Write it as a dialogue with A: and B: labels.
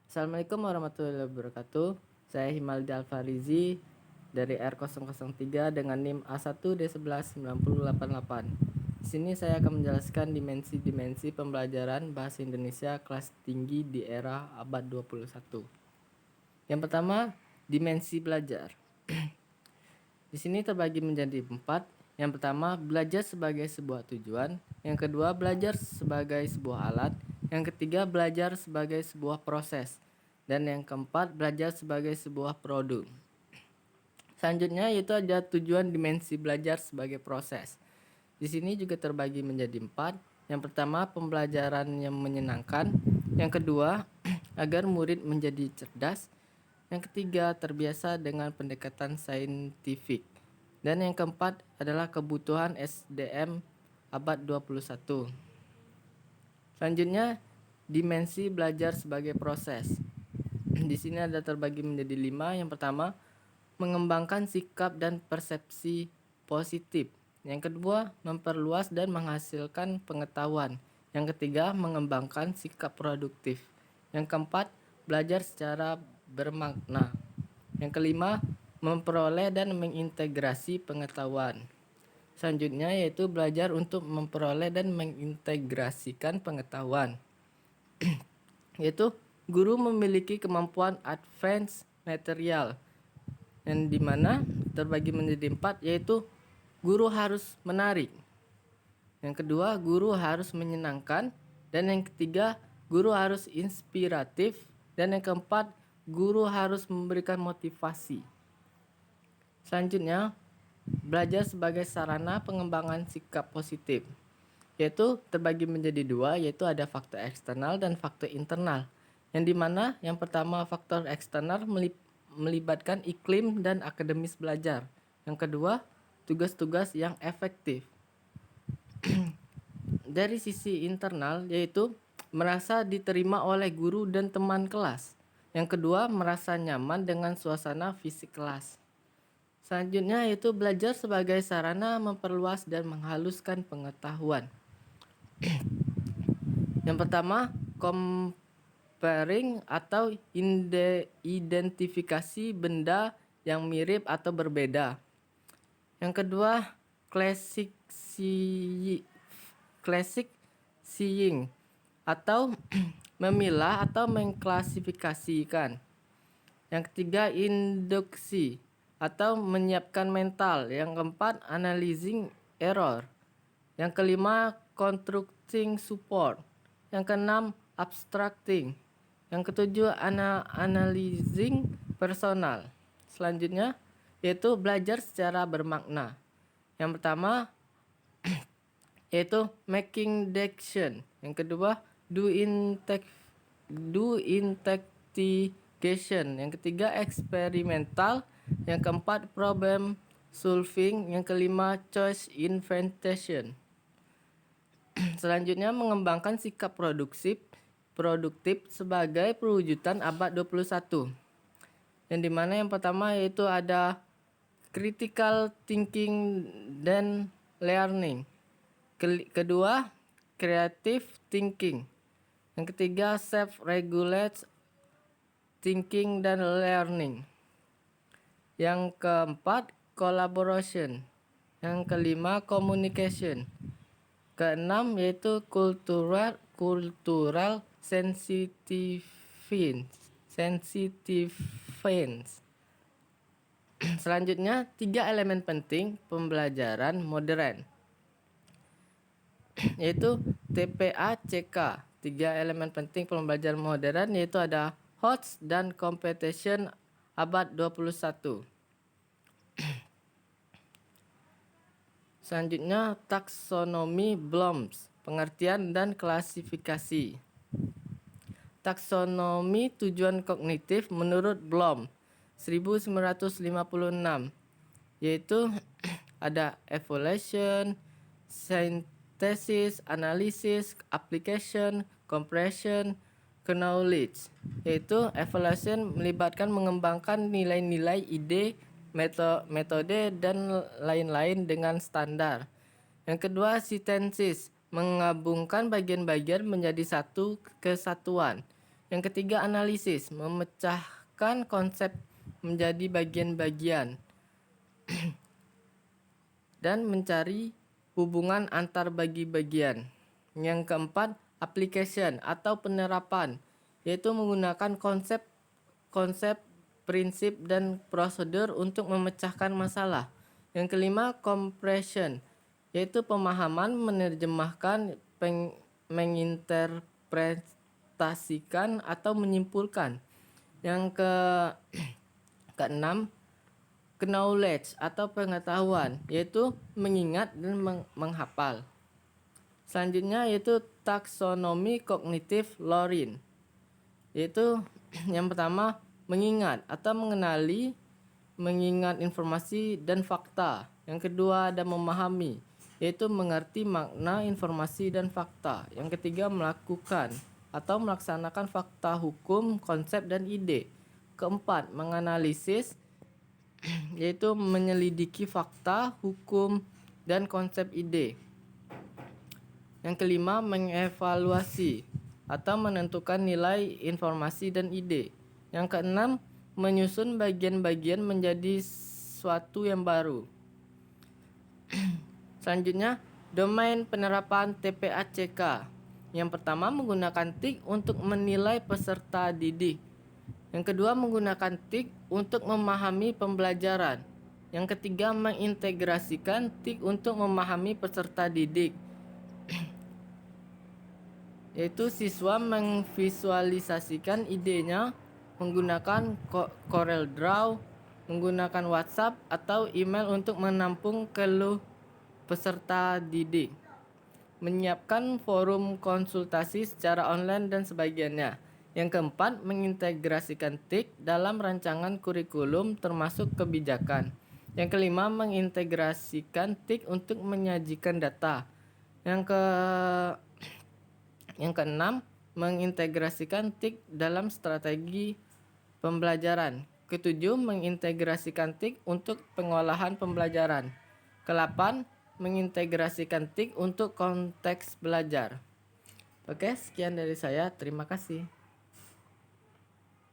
A: Assalamualaikum warahmatullahi wabarakatuh. Saya Himaldi Alfarizi dari R003 dengan NIM A1D119088. Di sini saya akan menjelaskan dimensi-dimensi pembelajaran bahasa Indonesia kelas tinggi di era abad 21. Yang pertama, dimensi belajar. Di sini terbagi menjadi 4. Yang pertama, belajar sebagai sebuah tujuan. Yang kedua, belajar sebagai sebuah alat. Yang ketiga, belajar sebagai sebuah proses. Dan yang keempat, belajar sebagai sebuah produk. Selanjutnya yaitu ada tujuan dimensi belajar sebagai proses. Di sini juga terbagi menjadi 4. Yang pertama, pembelajaran yang menyenangkan. Yang kedua, agar murid menjadi cerdas. Yang ketiga, terbiasa dengan pendekatan saintifik. Dan yang keempat adalah kebutuhan SDM abad 21. Selanjutnya, dimensi belajar sebagai proses. Di sini ada terbagi menjadi 5. Yang pertama, mengembangkan sikap dan persepsi positif. Yang kedua, memperluas dan menghasilkan pengetahuan. Yang ketiga, mengembangkan sikap produktif. Yang keempat, belajar secara bermakna. Yang kelima, memperoleh dan mengintegrasi pengetahuan. Selanjutnya yaitu belajar untuk memperoleh dan mengintegrasikan pengetahuan. Yaitu guru memiliki kemampuan advance material, yang dimana terbagi menjadi 4, yaitu guru harus menarik. Yang kedua, guru harus menyenangkan. Dan yang ketiga, guru harus inspiratif. Dan yang keempat, guru harus memberikan motivasi. Selanjutnya, belajar sebagai sarana pengembangan sikap positif, yaitu terbagi menjadi 2, yaitu ada faktor eksternal dan faktor internal. Yang dimana yang pertama, faktor eksternal melibatkan iklim dan akademis belajar. Yang kedua, tugas-tugas yang efektif. Dari sisi internal, yaitu merasa diterima oleh guru dan teman kelas. Yang kedua, merasa nyaman dengan suasana fisik kelas. Selanjutnya yaitu belajar sebagai sarana memperluas dan menghaluskan pengetahuan. Yang pertama, comparing atau identifikasi benda yang mirip atau berbeda. Yang kedua, classic seeing atau memilah atau mengklasifikasikan. Yang ketiga, induksi atau menyiapkan mental. Yang keempat, analyzing error. Yang kelima, constructing support. Yang keenam, abstracting. Yang ketujuh, analyzing personal. Selanjutnya yaitu belajar secara bermakna. Yang pertama yaitu making deduction. Yang kedua, do investigation. Yang ketiga, experimental. Yang keempat, problem solving. Yang kelima, choice inventation. Selanjutnya, mengembangkan sikap produktif sebagai perwujudan abad 21. Yang dimana yang pertama yaitu ada critical thinking dan learning. Kedua, creative thinking. Yang ketiga, self-regulate thinking dan learning. Yang keempat, collaboration. Yang kelima, communication. Keenam yaitu cultural sensitiveness. Selanjutnya, 3 elemen penting pembelajaran modern, yaitu TPA-CK. 3 elemen penting pembelajaran modern yaitu ada HOTS dan competition abad 21. Selanjutnya, taksonomi Bloom's, pengertian dan klasifikasi. Taksonomi tujuan kognitif menurut Bloom 1956, yaitu ada evaluation, synthesis, analysis, application, compression, knowledge. Yaitu evaluation melibatkan mengembangkan nilai-nilai, ide, metode dan lain-lain dengan standar. Yang kedua, synthesis, menggabungkan bagian-bagian menjadi satu kesatuan. Yang ketiga, analisis, memecahkan konsep menjadi bagian-bagian dan mencari hubungan antar bagi-bagian. Yang keempat, application atau penerapan, yaitu menggunakan konsep, prinsip, dan prosedur untuk memecahkan masalah. Yang kelima, compression, yaitu pemahaman, menerjemahkan, menginterpretasikan, atau menyimpulkan. Yang keenam, knowledge atau pengetahuan, yaitu mengingat dan menghafal. Selanjutnya yaitu taksonomi kognitif Lorin, yaitu yang pertama mengingat atau mengenali, mengingat informasi dan fakta. Yang kedua ada memahami, yaitu mengerti makna informasi dan fakta. Yang ketiga melakukan atau melaksanakan fakta, hukum, konsep, dan ide. Keempat menganalisis, yaitu menyelidiki fakta, hukum, dan konsep ide. Yang kelima mengevaluasi atau menentukan nilai informasi dan ide. Yang keenam menyusun bagian-bagian menjadi suatu yang baru. Selanjutnya, domain penerapan TPACK. Yang pertama menggunakan TIK untuk menilai peserta didik. Yang kedua menggunakan TIK untuk memahami pembelajaran. Yang ketiga mengintegrasikan TIK untuk memahami peserta didik, yaitu siswa memvisualisasikan idenya menggunakan CorelDRAW, menggunakan WhatsApp atau email untuk menampung keluh peserta didik, menyiapkan forum konsultasi secara online dan sebagainya. Yang keempat, mengintegrasikan TIK dalam rancangan kurikulum termasuk kebijakan. Yang kelima, mengintegrasikan TIK untuk menyajikan data. Yang keenam, mengintegrasikan TIK dalam strategi pembelajaran. Ketujuh, mengintegrasikan TIK untuk pengolahan pembelajaran. Kedelapan, mengintegrasikan TIK untuk konteks belajar. Oke, sekian dari saya. Terima kasih.